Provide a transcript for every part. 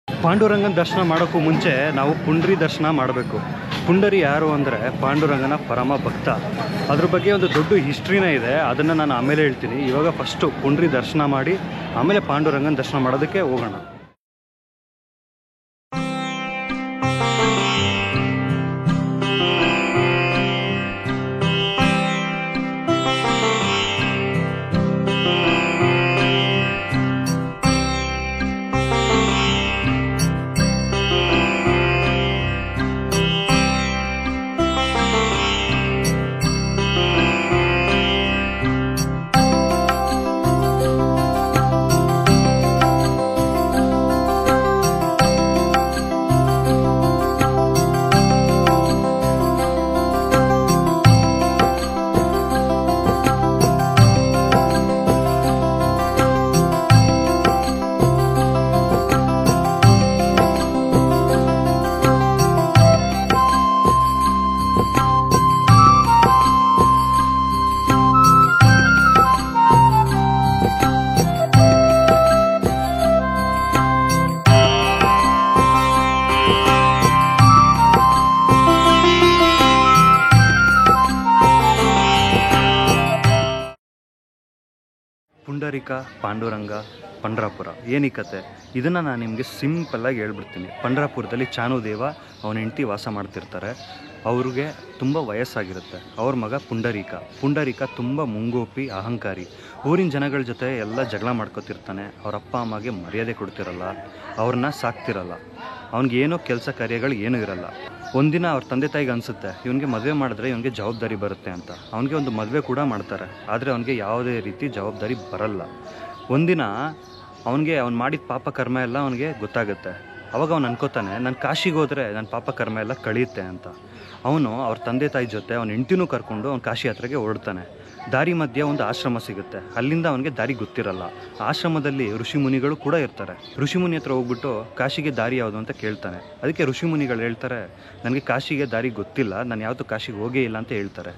ಪಾಂಡುರಂಗನ ದರ್ಶನ ಮಾಡೋಕ್ಕೂ ಮುಂಚೆ ನಾವು ಪುಂಡ್ರಿ ದರ್ಶನ ಮಾಡಬೇಕು. ಪುಂಡರಿ ಯಾರು ಅಂದರೆ ಪಾಂಡುರಂಗನ ಪರಮ ಭಕ್ತ. ಅದ್ರ ಬಗ್ಗೆ ಒಂದು ದೊಡ್ಡ ಹಿಸ್ಟ್ರಿನೇ ಇದೆ, ಅದನ್ನು ನಾನು ಆಮೇಲೆ ಹೇಳ್ತೀನಿ. ಇವಾಗ ಫಸ್ಟು ಪುಂಡ್ರಿ ದರ್ಶನ ಮಾಡಿ ಆಮೇಲೆ ಪಾಂಡುರಂಗನ ದರ್ಶನ ಮಾಡೋದಕ್ಕೆ ಹೋಗೋಣ. ಪುಂಡರಿಕ, ಪಾಂಡುರಂಗ, ಪಂಡ್ರಾಪುರ ಏನೀ ಕತೆ, ಇದನ್ನು ನಾನು ನಿಮಗೆ ಸಿಂಪಲ್ಲಾಗಿ ಹೇಳ್ಬಿಡ್ತೀನಿ. ಪಂಡ್ರಾಪುರದಲ್ಲಿ ಚಾನುದೇವ ಅವನ ಹೆಂಡತಿ ವಾಸ ಮಾಡ್ತಿರ್ತಾರೆ. ಅವ್ರಿಗೆ ತುಂಬ ವಯಸ್ಸಾಗಿರುತ್ತೆ. ಅವ್ರ ಮಗ ಪುಂಡರೀಕ ತುಂಬ ಮುಂಗೋಪಿ, ಅಹಂಕಾರಿ. ಊರಿನ ಜನಗಳ ಜೊತೆ ಎಲ್ಲ ಜಗಳ ಮಾಡ್ಕೊತಿರ್ತಾನೆ. ಅವ್ರ ಅಪ್ಪ ಅಮ್ಮಗೆ ಮರ್ಯಾದೆ ಕೊಡ್ತಿರಲ್ಲ, ಅವ್ರನ್ನ ಸಾಕ್ತಿರಲ್ಲ. ಅವ್ನಿಗೇನೋ ಕೆಲಸ ಕಾರ್ಯಗಳು ಏನೂ ಇರಲ್ಲ. ಒಂದಿನ ಅವ್ರ ತಂದೆ ತಾಯಿಗೆ ಅನಿಸುತ್ತೆ ಇವನಿಗೆ ಮದುವೆ ಮಾಡಿದ್ರೆ ಇವನಿಗೆ ಜವಾಬ್ದಾರಿ ಬರುತ್ತೆ ಅಂತ. ಅವನಿಗೆ ಒಂದು ಮದುವೆ ಕೂಡ ಮಾಡ್ತಾರೆ, ಆದರೆ ಅವನಿಗೆ ಯಾವುದೇ ರೀತಿ ಜವಾಬ್ದಾರಿ ಬರಲ್ಲ. ಒಂದಿನ ಅವ್ನು ಮಾಡಿದ ಪಾಪ ಕರ್ಮ ಎಲ್ಲ ಅವನಿಗೆ ಗೊತ್ತಾಗುತ್ತೆ. ಅವಾಗ ಅವ್ನು ಅನ್ಕೋತಾನೆ, ನಾನು ಕಾಶಿಗೆ ಹೋದರೆ ನನ್ನ ಪಾಪ ಕರ್ಮ ಎಲ್ಲ ಕಳೆಯುತ್ತೆ ಅಂತ. ಅವನು ಅವ್ರ ತಂದೆ ತಾಯಿ ಜೊತೆ ಅವ್ನ ಹೆಂಡ್ತಿನೂ ಕರ್ಕೊಂಡು ಅವ್ನು ಕಾಶಿ ಯಾತ್ರೆಗೆ ಹೊರಡ್ತಾನೆ. ದಾರಿ ಮಧ್ಯೆ ಒಂದು ಆಶ್ರಮ ಸಿಗುತ್ತೆ. ಅಲ್ಲಿಂದ ಅವನಿಗೆ ದಾರಿ ಗೊತ್ತಿರಲ್ಲ. ಆಶ್ರಮದಲ್ಲಿ ಋಷಿಮುನಿಗಳು ಕೂಡ ಇರ್ತಾರೆ. ಋಷಿಮುನಿ ಹತ್ರ ಹೋಗ್ಬಿಟ್ಟು ಕಾಶಿಗೆ ದಾರಿ ಯಾವುದು ಅಂತ ಕೇಳ್ತಾನೆ. ಅದಕ್ಕೆ ಋಷಿಮುನಿಗಳು ಹೇಳ್ತಾರೆ, ನನಗೆ ಕಾಶಿಗೆ ದಾರಿ ಗೊತ್ತಿಲ್ಲ, ನಾನು ಯಾವತ್ತೂ ಕಾಶಿಗೆ ಹೋಗೇ ಇಲ್ಲ ಅಂತ ಹೇಳ್ತಾರೆ.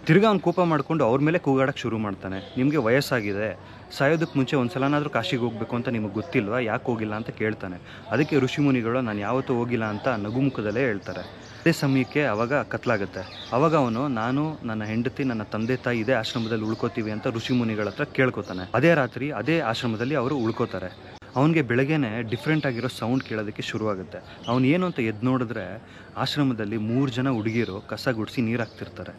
ತಿರ್ಗಾ ಅವ್ನು ಕೋಪ ಮಾಡಿಕೊಂಡು ಅವ್ರ ಮೇಲೆ ಕೂಗಾಡೋಕ್ಕೆ ಶುರು ಮಾಡ್ತಾನೆ. ನಿಮಗೆ ವಯಸ್ಸಾಗಿದೆ, ಸಾಯೋದಕ್ಕೆ ಮುಂಚೆ ಒಂದು ಸಲನಾದರೂ ಕಾಶಿಗೆ ಹೋಗಬೇಕು ಅಂತ ನಿಮಗೆ ಗೊತ್ತಿಲ್ವಾ, ಯಾಕೆ ಹೋಗಿಲ್ಲ ಅಂತ ಕೇಳ್ತಾನೆ. ಅದಕ್ಕೆ ಋಷಿಮುನಿಗಳು ನಾನು ಯಾವತ್ತೂ ಹೋಗಿಲ್ಲ ಅಂತ ನಗುಮುಖದಲ್ಲೇ ಹೇಳ್ತಾರೆ. ಅದೇ ಸಮಯಕ್ಕೆ ಅವಾಗ ಕತ್ಲಾಗುತ್ತೆ. ಅವಾಗ ನಾನು ನನ್ನ ಹೆಂಡತಿ ನನ್ನ ತಂದೆ ತಾಯಿ ಇದೇ ಆಶ್ರಮದಲ್ಲಿ ಉಳ್ಕೋತೀವಿ ಅಂತ ಋಷಿಮುನಿಗಳ ಹತ್ರ ಕೇಳ್ಕೊತಾನೆ. ಅದೇ ರಾತ್ರಿ ಅದೇ ಆಶ್ರಮದಲ್ಲಿ ಅವರು ಉಳ್ಕೋತಾರೆ. ಅವನಿಗೆ ಬೆಳಗ್ಗೆನೆ ಡಿಫ್ರೆಂಟ್ ಆಗಿರೋ ಸೌಂಡ್ ಕೇಳೋದಕ್ಕೆ ಶುರುವಾಗುತ್ತೆ. ಅವನು ಏನು ಅಂತ ಎದ್ದು ನೋಡಿದ್ರೆ ಆಶ್ರಮದಲ್ಲಿ 3 ಜನ ಹುಡುಗಿಯರು ಕಸ ಗುಡಿಸಿ ನೀರು ಹಾಕ್ತಿರ್ತಾರೆ.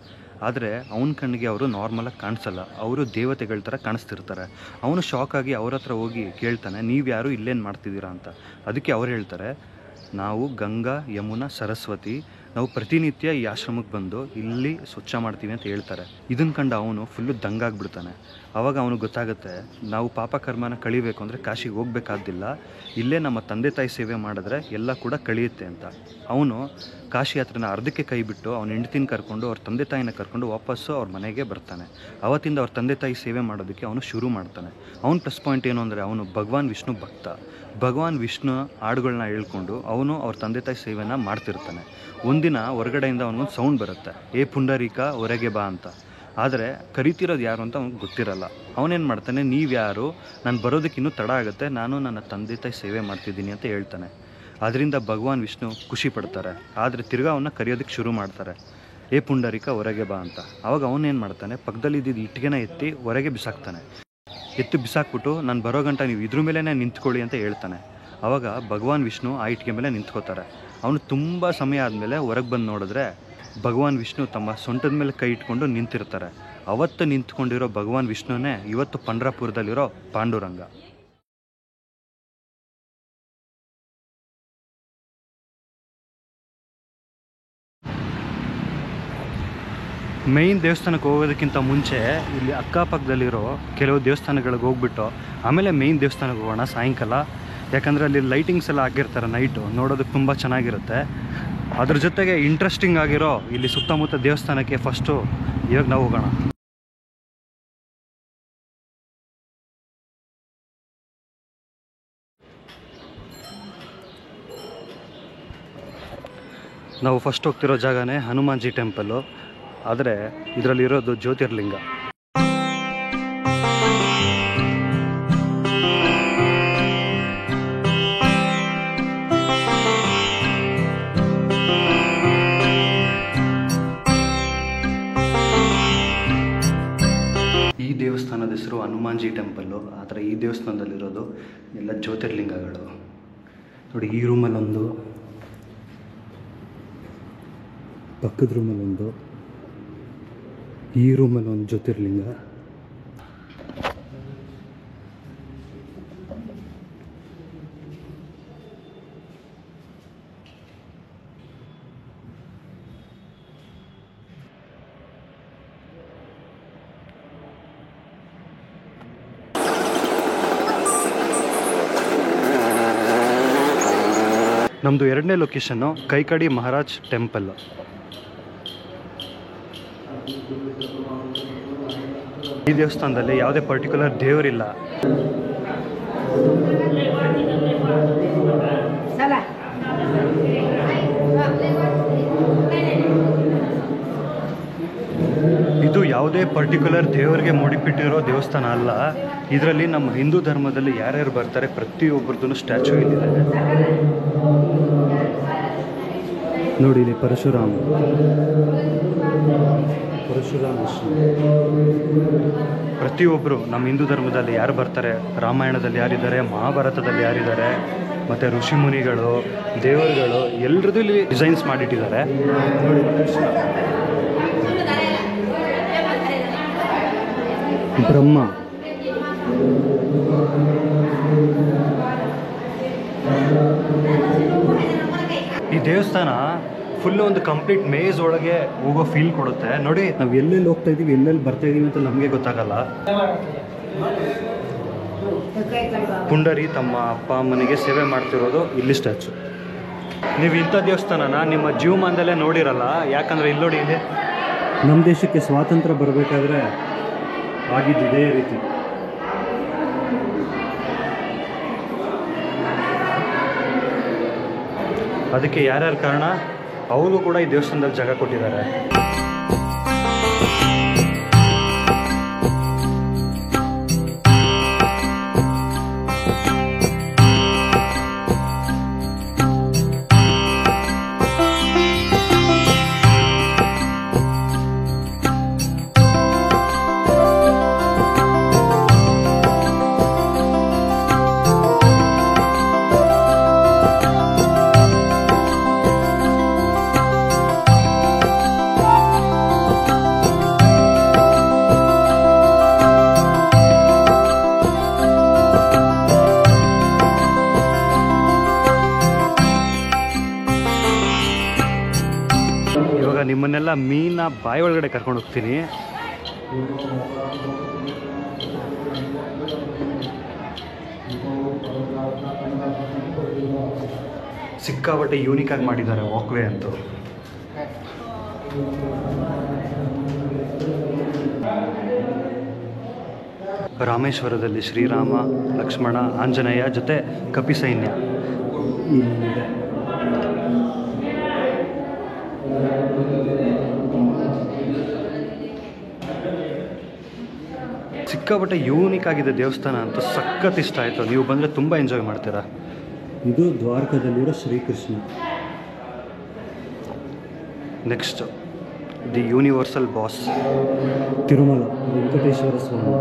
ಆದರೆ ಅವನ ಕಣ್ಣಿಗೆ ಅವರು ನಾರ್ಮಲಾಗಿ ಕಾಣಿಸಲ್ಲ, ಅವರು ದೇವತೆಗಳ ಥರ ಕಾಣಿಸ್ತಿರ್ತಾರೆ. ಅವನು ಶಾಕ್ ಆಗಿ ಅವ್ರ ಹತ್ರ ಹೋಗಿ ಕೇಳ್ತಾನೆ, ನೀವು ಯಾರು ಇಲ್ಲೇನು ಮಾಡ್ತಿದ್ದೀರಾ ಅಂತ. ಅದಕ್ಕೆ ಅವ್ರು ಹೇಳ್ತಾರೆ, ನಾವು ಗಂಗಾ, ಯಮುನಾ, ಸರಸ್ವತಿ, ನಾವು ಪ್ರತಿನಿತ್ಯ ಈ ಆಶ್ರಮಕ್ಕೆ ಬಂದು ಇಲ್ಲಿ ಸ್ವಚ್ಛ ಮಾಡ್ತೀವಿ ಅಂತ ಹೇಳ್ತಾರೆ. ಇದನ್ನು ಕಂಡು ಅವನು ಫುಲ್ಲು ದಂಗಾಗ್ಬಿಡ್ತಾನೆ. ಆವಾಗ ಅವನು ಗೊತ್ತಾಗುತ್ತೆ, ನಾವು ಪಾಪ ಕರ್ಮನ ಕಳಿಬೇಕು ಅಂದರೆ ಕಾಶಿಗೆ ಹೋಗ್ಬೇಕಾದಿಲ್ಲ, ಇಲ್ಲೇ ನಮ್ಮ ತಂದೆ ತಾಯಿ ಸೇವೆ ಮಾಡಿದ್ರೆ ಎಲ್ಲ ಕೂಡ ಕಳಿಯುತ್ತೆ ಅಂತ. ಅವನು ಕಾಶಿ ಯಾತ್ರೆನ ಅರ್ಧಕ್ಕೆ ಕೈ ಬಿಟ್ಟು ಅವನ ಹೆಂಡತಿನ ಕರ್ಕೊಂಡು ಅವ್ರ ತಂದೆ ತಾಯಿನ ಕರ್ಕೊಂಡು ವಾಪಸ್ಸು ಅವ್ರ ಮನೆಗೆ ಬರ್ತಾನೆ. ಅವತ್ತಿಂದ ಅವ್ರ ತಂದೆ ತಾಯಿ ಸೇವೆ ಮಾಡೋದಕ್ಕೆ ಅವನು ಶುರು ಮಾಡ್ತಾನೆ. ಅವನ ಪ್ಲಸ್ ಪಾಯಿಂಟ್ ಏನು ಅಂದರೆ ಅವನು ಭಗವಾನ್ ವಿಷ್ಣು ಭಕ್ತ. ಭಗವಾನ್ ವಿಷ್ಣು ಹಾಡುಗಳನ್ನ ಹೇಳ್ಕೊಂಡು ಅವನು ಅವ್ರ ತಂದೆ ತಾಯಿ ಸೇವೆನ ಮಾಡ್ತಿರ್ತಾನೆ. ಒಂದಿನ ಹೊರಗಡೆಯಿಂದ ಅವನಿಗೊಂದು ಸೌಂಡ್ ಬರುತ್ತೆ, ಏ ಪುಂಡರೀಕ ಹೊರಗೆ ಬಾ ಅಂತ. ಆದರೆ ಕರಿತಿರೋದು ಯಾರು ಅಂತ ಅವ್ನಿಗೆ ಗೊತ್ತಿರಲ್ಲ. ಅವನೇನು ಮಾಡ್ತಾನೆ, ನೀವ್ಯಾರು, ನಾನು ಬರೋದಕ್ಕೆ ಇನ್ನೂ ತಡ ಆಗುತ್ತೆ, ನಾನು ನನ್ನ ತಂದೆ ತಾಯಿ ಸೇವೆ ಮಾಡ್ತಿದ್ದೀನಿ ಅಂತ ಹೇಳ್ತಾನೆ. ಅದರಿಂದ ಭಗವಾನ್ ವಿಷ್ಣು ಖುಷಿ ಪಡ್ತಾರೆ. ಆದರೆ ತಿರ್ಗಾ ಅವನ್ನ ಕರೆಯೋದಕ್ಕೆ ಶುರು ಮಾಡ್ತಾರೆ, ಏ ಪುಂಡರೀಕ ಹೊರಗೆ ಬಾ ಅಂತ. ಆವಾಗ ಅವನೇನು ಮಾಡ್ತಾನೆ, ಪಕ್ಕದಲ್ಲಿ ಇದ್ದಿದ್ದು ಇಟ್ಟಿಗೆನ ಎತ್ತಿ ಹೊರಗೆ ಬಿಸಾಕ್ತಾನೆ. ಎತ್ತು ಬಿಸಾಕ್ಬಿಟ್ಟು ನಾನು ಬರೋ ಗಂಟ ನೀವು ಇದ್ರ ಮೇಲೇ ನಿಂತ್ಕೊಳ್ಳಿ ಅಂತ ಹೇಳ್ತಾನೆ. ಆವಾಗ ಭಗವಾನ್ ವಿಷ್ಣು ಆ ಇಟ್ಟಿಗೆ ಮೇಲೆ ನಿಂತ್ಕೋತಾರೆ. ಅವನು ತುಂಬ ಸಮಯ ಆದಮೇಲೆ ಹೊರಗೆ ಬಂದು ನೋಡಿದ್ರೆ ಭಗವಾನ್ ವಿಷ್ಣು ತಮ್ಮ ಸೊಂಟದ ಮೇಲೆ ಕೈ ಇಟ್ಕೊಂಡು ನಿಂತಿರ್ತಾರೆ. ಅವತ್ತು ನಿಂತ್ಕೊಂಡಿರೋ ಭಗವಾನ್ ವಿಷ್ಣುನೇ ಇವತ್ತು ಪಂಡ್ರಾಪುರದಲ್ಲಿರೋ ಪಾಂಡುರಂಗ. ಮೇಯ್ನ್ ದೇವಸ್ಥಾನಕ್ಕೆ ಹೋಗೋದಕ್ಕಿಂತ ಮುಂಚೆ ಇಲ್ಲಿ ಅಕ್ಕಪಕ್ಕದಲ್ಲಿರೋ ಕೆಲವು ದೇವಸ್ಥಾನಗಳಿಗೆ ಹೋಗ್ಬಿಟ್ಟು ಆಮೇಲೆ ಮೇಯ್ನ್ ದೇವಸ್ಥಾನಕ್ಕೆ ಹೋಗೋಣ ಸಾಯಂಕಾಲ. ಯಾಕಂದರೆ ಅಲ್ಲಿ ಲೈಟಿಂಗ್ಸ್ ಎಲ್ಲ ಆಗಿರ್ತಾರೆ, ನೈಟು ನೋಡೋದಕ್ಕೆ ತುಂಬ ಚೆನ್ನಾಗಿರುತ್ತೆ. ಅದ್ರ ಜೊತೆಗೆ ಇಂಟ್ರೆಸ್ಟಿಂಗ್ ಆಗಿರೋ ಇಲ್ಲಿ ಸುತ್ತಮುತ್ತ ದೇವಸ್ಥಾನಕ್ಕೆ ಫಸ್ಟು ಇವಾಗ ನಾವು ಹೋಗೋಣ. ನಾವು ಫಸ್ಟ್ ಹೋಗ್ತಿರೋ ಜಾಗನೇ ಹನುಮಾನ್ಜಿ ಟೆಂಪಲ್ಲು. ಆದರೆ ಇದರಲ್ಲಿರೋದು ಜ್ಯೋತಿರ್ಲಿಂಗ. ದೇವಸ್ಥಾನದಲ್ಲಿರೋದು ಎಲ್ಲ ಜ್ಯೋತಿರ್ಲಿಂಗಗಳು. ನೋಡಿ, ಈ ರೂಮಲ್ಲೊಂದು, ಪಕ್ಕದ ರೂಮಲ್ಲೊಂದು, ಈ ರೂಮಲ್ಲೊಂದು ಜ್ಯೋತಿರ್ಲಿಂಗ. ನಮ್ಮದು 2ನೇ ಲೊಕೇಶನ್ನು ಕೈಕಡಿ ಮಹಾರಾಜ್ ಟೆಂಪಲ್. ಈ ದೇವಸ್ಥಾನದಲ್ಲಿ ಯಾವುದೇ ಪರ್ಟಿಕ್ಯುಲರ್ ದೇವರಿಲ್ಲ. ಇದು ಯಾವುದೇ ಪರ್ಟಿಕ್ಯುಲರ್ ದೇವರಿಗೆ ಮುಡಿಪಿಟ್ಟಿರೋ ದೇವಸ್ಥಾನ ಅಲ್ಲ. ಇದರಲ್ಲಿ ನಮ್ಮ ಹಿಂದೂ ಧರ್ಮದಲ್ಲಿ ಯಾರ್ಯಾರು ಬರ್ತಾರೆ ಪ್ರತಿಯೊಬ್ಬರದ್ದು ಸ್ಟ್ಯಾಚು ಇಲ್ಲಿದೆ. ನೋಡಿ, ಇಲ್ಲಿ ಪರಶುರಾಮ ಪ್ರತಿಯೊಬ್ಬರು ನಮ್ಮ ಹಿಂದೂ ಧರ್ಮದಲ್ಲಿ ಯಾರು ಬರ್ತಾರೆ, ರಾಮಾಯಣದಲ್ಲಿ ಯಾರಿದ್ದಾರೆ, ಮಹಾಭಾರತದಲ್ಲಿ ಯಾರಿದ್ದಾರೆ, ಮತ್ತು ಋಷಿ ಮುನಿಗಳು, ದೇವರುಗಳು ಎಲ್ಲರದ್ದು ಇಲ್ಲಿ ಡಿಸೈನ್ಸ್ ಮಾಡಿಟ್ಟಿದ್ದಾರೆ. ನೋಡಿ, ಬ್ರಹ್ಮ, ಈ ದೇವಸ್ಥಾನ ಫುಲ್ ಒಂದು ಕಂಪ್ಲೀಟ್ ಮೇಜ್ ಒಳಗೆ ಹೋಗೋ ಫೀಲ್ ಕೊಡುತ್ತೆ. ನೋಡಿ, ನಾವು ಎಲ್ಲೆಲ್ಲಿ ಹೋಗ್ತಾ ಇದ್ದೀವಿ, ಎಲ್ಲೆಲ್ಲಿ ಬರ್ತಾ ಇದ್ದೀವಿ ಅಂತ ನಮಗೆ ಗೊತ್ತಾಗಲ್ಲ. ಪುಂಡರಿ ತಮ್ಮ ಅಪ್ಪ ಅಮ್ಮನಿಗೆ ಸೇವೆ ಮಾಡ್ತಿರೋದು ಇಲ್ಲಿ ಸ್ಟ್ಯಾಚು. ನೀವು ಇಂಥ ದೇವಸ್ಥಾನನ ನಿಮ್ಮ ಜೀವಮಾನದಲ್ಲೇ ನೋಡಿರಲ್ಲ. ಯಾಕಂದರೆ ಇಲ್ಲಿ ನೋಡಿ, ಇದೆ ನಮ್ಮ ದೇಶಕ್ಕೆ ಸ್ವಾತಂತ್ರ್ಯ ಬರಬೇಕಾದ್ರೆ ಆಗಿದ್ದು ಇದೇ ರೀತಿ. ಅದಕ್ಕೆ ಯಾರ್ಯಾರು ಕಾರಣ, ಅವರು ಕೂಡ ಈ ದೇವಸ್ಥಾನದಲ್ಲಿ ಜಾಗ ಕೊಟ್ಟಿದ್ದಾರೆ. ನಿಮ್ಮನ್ನೆಲ್ಲ ಮೀನ ಬಾಯಿ ಒಳಗಡೆ ಕರ್ಕೊಂಡು ಹೋಗ್ತೀನಿ. ಸಿಕ್ಕಾಪಟ್ಟೆ ಯೂನಿಕ್ ಆಗಿ ಮಾಡಿದ್ದಾರೆ ವಾಕ್ವೇ ಅಂತೂ. ರಾಮೇಶ್ವರದಲ್ಲಿ ಶ್ರೀರಾಮ, ಲಕ್ಷ್ಮಣ, ಆಂಜನೇಯ ಜೊತೆ ಕಪಿ ಸೈನ್ಯ ಇಲ್ಲಿದೆ. ಸಿಕ್ಕಾಪಟ್ಟೆ ಯೂನಿಕ್ ಆಗಿದೆ ದೇವಸ್ಥಾನ ಅಂತ. ಸಖತ್ ಇಷ್ಟ ಆಯಿತು. ನೀವು ಬಂದರೆ ತುಂಬ ಎಂಜಾಯ್ ಮಾಡ್ತೀರಾ. ಇದು ದ್ವಾರಕದಲ್ಲಿರೋ Shrikrishna. Next the universal boss Tirumala Venkateshwara Swami.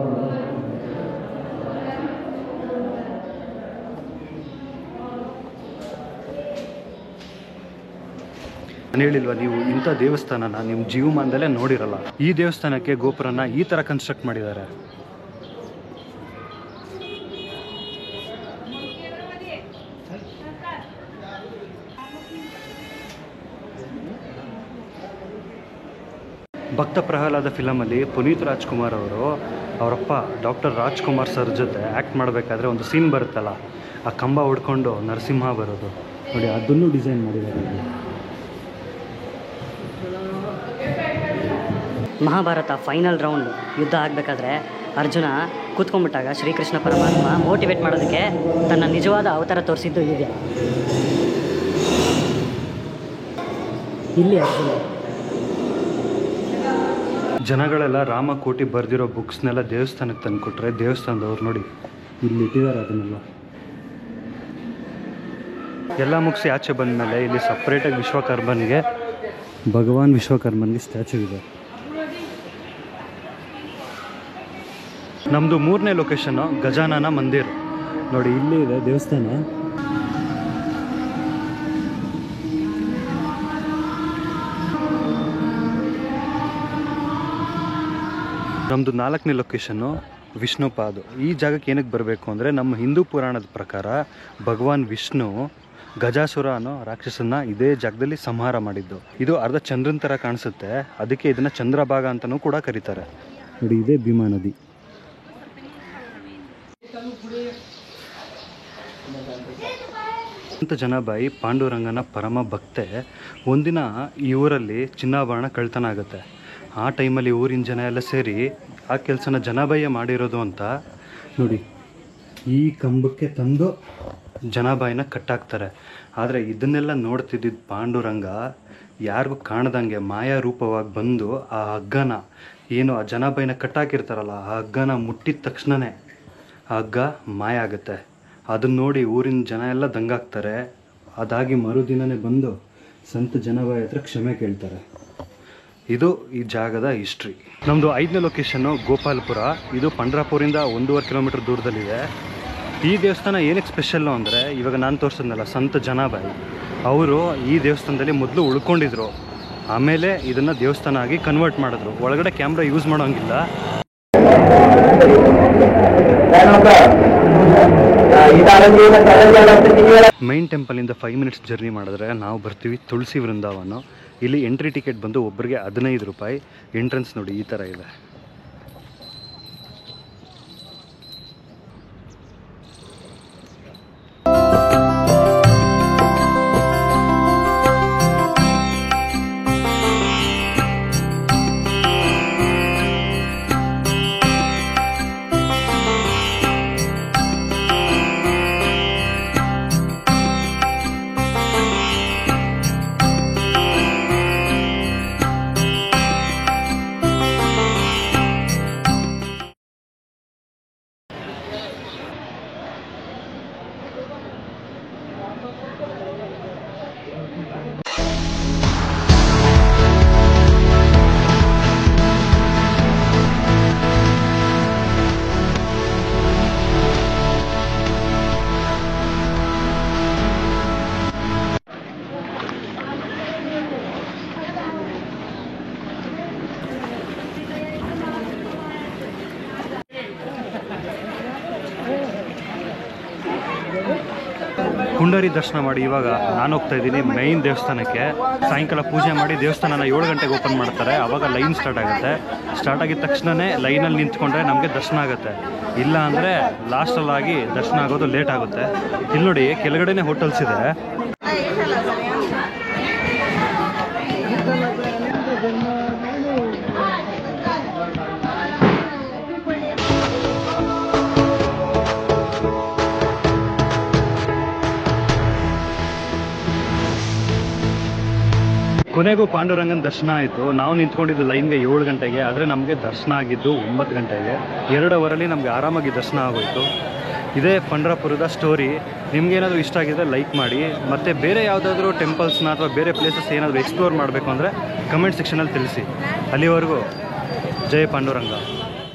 ನಾನು ಹೇಳಿಲ್ವಾ, ನೀವು ಇಂಥ ದೇವಸ್ಥಾನನ ನಿಮ್ಮ ಜೀವಮಾನದಲ್ಲೇ ನೋಡಿರಲ್ಲ. ಈ ದೇವಸ್ಥಾನಕ್ಕೆ ಗೋಪುರನ ಈ ಥರ ಕನ್ಸ್ಟ್ರಕ್ಟ್ ಮಾಡಿದ್ದಾರೆ. ಭಕ್ತ ಪ್ರಹ್ಲಾದ ಫಿಲಮಲ್ಲಿ ಪುನೀತ್ ರಾಜ್ಕುಮಾರ್ ಅವರು ಅವರಪ್ಪ ಡಾಕ್ಟರ್ ರಾಜ್ಕುಮಾರ್ ಸರ್ ಜೊತೆ ಆ್ಯಕ್ಟ್ ಮಾಡಬೇಕಾದ್ರೆ ಒಂದು ಸೀನ್ ಬರುತ್ತಲ್ಲ, ಆ ಕಂಬ ಹೊಡ್ಕೊಂಡು ನರಸಿಂಹ ಬರೋದು ನೋಡಿ, ಅದನ್ನು ಡಿಸೈನ್ ಮಾಡಿದ್ದಾರೆ. ಮಹಾಭಾರತ ಫೈನಲ್ ರೌಂಡ್ ಯುದ್ಧ ಆಗಬೇಕಾದ್ರೆ ಅರ್ಜುನ ಕೂತ್ಕೊಂಡ್ಬಿಟ್ಟಾಗ ಶ್ರೀಕೃಷ್ಣ ಪರಮಾತ್ಮ ಮೋಟಿವೇಟ್ ಮಾಡೋದಕ್ಕೆ ತನ್ನ ನಿಜವಾದ ಅವತಾರ ತೋರಿಸಿದ್ದು ಇದೆ. ಇಲ್ಲಿ ಅರ್ಜುನ ಜನಗಳೆಲ್ಲ ರಾಮಕೋಟಿ ಬರೆದಿರೋ ಬುಕ್ಸ್ನೆಲ್ಲ ದೇವಸ್ಥಾನಕ್ಕೆ ತಂದುಕೊಟ್ರೆ ದೇವಸ್ಥಾನದವ್ರು ನೋಡಿ ಇಲ್ಲಿ ಇಟ್ಟಿದ್ದಾರೆ. ಅದನ್ನೆಲ್ಲ ಎಲ್ಲ ಮುಗಿಸಿ ಆಚೆ ಬಂದಮೇಲೆ ಇಲ್ಲಿ ಸಪ್ರೇಟಾಗಿ ವಿಶ್ವಕರ್ಮನಿಗೆ, ಭಗವಾನ್ ವಿಶ್ವಕರ್ಮನಿಗೆ ಸ್ಟ್ಯಾಚು ಇದೆ. ನಮ್ಮದು 3ನೇ ಲೊಕೇಶನ್ನು ಗಜಾನನ ಮಂದಿರ್. ನೋಡಿ ಇಲ್ಲಿ ಇದೆ ದೇವಸ್ಥಾನ. ನಮ್ಮದು 4ನೇ ಲೊಕೇಶನ್ನು ವಿಷ್ಣುಪಾದ. ಈ ಜಾಗಕ್ಕೆ ಏನಕ್ಕೆ ಬರಬೇಕು ಅಂದರೆ ನಮ್ಮ ಹಿಂದೂ ಪುರಾಣದ ಪ್ರಕಾರ ಭಗವಾನ್ ವಿಷ್ಣು ಗಜಾಸುರ ಅನ್ನೋ ರಾಕ್ಷಸನ್ನ ಇದೇ ಜಾಗದಲ್ಲಿ ಸಂಹಾರ ಮಾಡಿದ್ದು. ಇದು ಅರ್ಧ ಚಂದ್ರನ ಥರ ಕಾಣಿಸುತ್ತೆ, ಅದಕ್ಕೆ ಇದನ್ನು ಚಂದ್ರಭಾಗ ಅಂತಲೂ ಕೂಡ ಕರೀತಾರೆ. ನೋಡಿ ಇದೇ ಭೀಮಾ ನದಿ. ಅಂತ ಜನಾಬಾಯಿ ಪಾಂಡುರಂಗನ ಪರಮ ಭಕ್ತೆ. ಒಂದಿನ ಈ ಊರಲ್ಲಿ ಚಿನ್ನಾಭರಣ ಕಳ್ತನ ಆಗುತ್ತೆ. ಆ ಟೈಮಲ್ಲಿ ಊರಿನ ಜನ ಎಲ್ಲ ಸೇರಿ ಆ ಕೆಲಸನ ಜನಾಬಾಯಿಯೇ ಮಾಡಿರೋದು ಅಂತ ನೋಡಿ ಈ ಕಂಬಕ್ಕೆ ತಂದು ಜನಾಬಾಯಿನ ಕಟ್ಟಾಕ್ತಾರೆ. ಆದರೆ ಇದನ್ನೆಲ್ಲ ನೋಡ್ತಿದ್ದಿದ್ದು ಪಾಂಡುರಂಗ ಯಾರಿಗೂ ಕಾಣದಂಗೆ ಮಾಯಾ ರೂಪವಾಗಿ ಬಂದು ಆ ಹಗ್ಗನ ಏನು ಆ ಜನಾಬಾಯಿನ ಕಟ್ಟಾಕಿರ್ತಾರಲ್ಲ ಆ ಹಗ್ಗನ ಮುಟ್ಟಿದ ತಕ್ಷಣವೇ ಆ ಹಗ್ಗ ಮಾಯ ಆಗುತ್ತೆ. ಅದನ್ನ ನೋಡಿ ಊರಿನ ಜನ ಎಲ್ಲ ದಂಗಾಗ್ತಾರೆ. ಅದಾಗಿ ಮರುದಿನನೇ ಬಂದು ಸಂತ ಜನಾಬಾಯಿ ಹತ್ರ ಕ್ಷಮೆ ಕೇಳ್ತಾರೆ. ಇದು ಈ ಜಾಗದ ಹಿಸ್ಟ್ರಿ. ನಮ್ಮದು 5ನೇ ಲೊಕೇಶನ್ನು ಗೋಪಾಲಪುರ. ಇದು ಪಂಡ್ರಾಪುರಿಂದ 1.5 ಕಿಲೋಮೀಟರ್ ದೂರದಲ್ಲಿದೆ. ಈ ದೇವಸ್ಥಾನ ಏನಕ್ಕೆ ಸ್ಪೆಷಲ್ಲು ಅಂದರೆ ಇವಾಗ ನಾನು ತೋರಿಸಿದ್ನಲ್ಲ ಸಂತ ಜನಾಬಾಯಿ, ಅವರು ಈ ದೇವಸ್ಥಾನದಲ್ಲಿ ಮೊದಲು ಉಳ್ಕೊಂಡಿದ್ರು. ಆಮೇಲೆ ಇದನ್ನು ದೇವಸ್ಥಾನ ಆಗಿ ಕನ್ವರ್ಟ್ ಮಾಡಿದ್ರು. ಒಳಗಡೆ ಕ್ಯಾಮ್ರಾ ಯೂಸ್ ಮಾಡೋಂಗಿಲ್ಲ. ಮೈನ್ ಟೆಂಪಲಿಂದ 5 ಮಿನಿಟ್ಸ್ ಜರ್ನಿ ಮಾಡಿದ್ರೆ ನಾವು ಬರ್ತೀವಿ ತುಳಸಿ ವೃಂದಾವನ. ಇಲ್ಲಿ ಎಂಟ್ರಿ ಟಿಕೆಟ್ ಬಂದು ಒಬ್ಬರಿಗೆ 15 ರೂಪಾಯಿ. ಎಂಟ್ರೆನ್ಸ್ ನೋಡಿ ಈ ಥರ ಇದೆ. ಕುಂಡರಿ ದರ್ಶನ ಮಾಡಿ ಇವಾಗ ನಾನು ಹೋಗ್ತಾ ಇದ್ದೀನಿ ಮೈನ್ ದೇವಸ್ಥಾನಕ್ಕೆ. ಸಾಯಂಕಾಲ ಪೂಜೆ ಮಾಡಿ ದೇವಸ್ಥಾನನ 7 ಗಂಟೆಗೆ ಓಪನ್ ಮಾಡ್ತಾರೆ. ಆವಾಗ ಲೈನ್ ಸ್ಟಾರ್ಟ್ ಆಗುತ್ತೆ. ಸ್ಟಾರ್ಟ್ ಆಗಿದ ತಕ್ಷಣವೇ ಲೈನಲ್ಲಿ ನಿಂತ್ಕೊಂಡ್ರೆ ನಮಗೆ ದರ್ಶನ ಆಗುತ್ತೆ. ಇಲ್ಲ ಅಂದರೆ ಲಾಸ್ಟಲ್ಲಾಗಿ ದರ್ಶನ ಆಗೋದು ಲೇಟ್ ಆಗುತ್ತೆ. ಇಲ್ಲಿ ನೋಡಿ ಕೆಳಗಡೆನೇ ಹೋಟೆಲ್ಸ್ ಇದೆ. ಕೊನೆಗೂ ಪಾಂಡುರಂಗನ ದರ್ಶನ ಆಯಿತು. ನಾವು ನಿಂತ್ಕೊಂಡಿದ್ದು ಲೈನ್ಗೆ 7 ಗಂಟೆಗೆ, ಆದರೆ ನಮಗೆ ದರ್ಶನ ಆಗಿದ್ದು 9 ಗಂಟೆಗೆ. 2 ಅವರಲ್ಲಿ ನಮಗೆ ಆರಾಮಾಗಿ ದರ್ಶನ ಆಗೋಯಿತು. ಇದೇ ಪಂಡ್ರಾಪುರದ ಸ್ಟೋರಿ. ನಿಮ್ಗೇನಾದರೂ ಇಷ್ಟ ಆಗಿದ್ರೆ ಲೈಕ್ ಮಾಡಿ. ಮತ್ತು ಬೇರೆ ಯಾವುದಾದ್ರೂ ಟೆಂಪಲ್ಸ್ನ ಅಥವಾ ಬೇರೆ ಪ್ಲೇಸಸ್ ಏನಾದರೂ ಎಕ್ಸ್ಪ್ಲೋರ್ ಮಾಡಬೇಕು ಅಂದರೆ ಕಮೆಂಟ್ ಸೆಕ್ಷನಲ್ಲಿ ತಿಳಿಸಿ. ಅಲ್ಲಿವರೆಗೂ ಜೈ ಪಾಂಡುರಂಗ.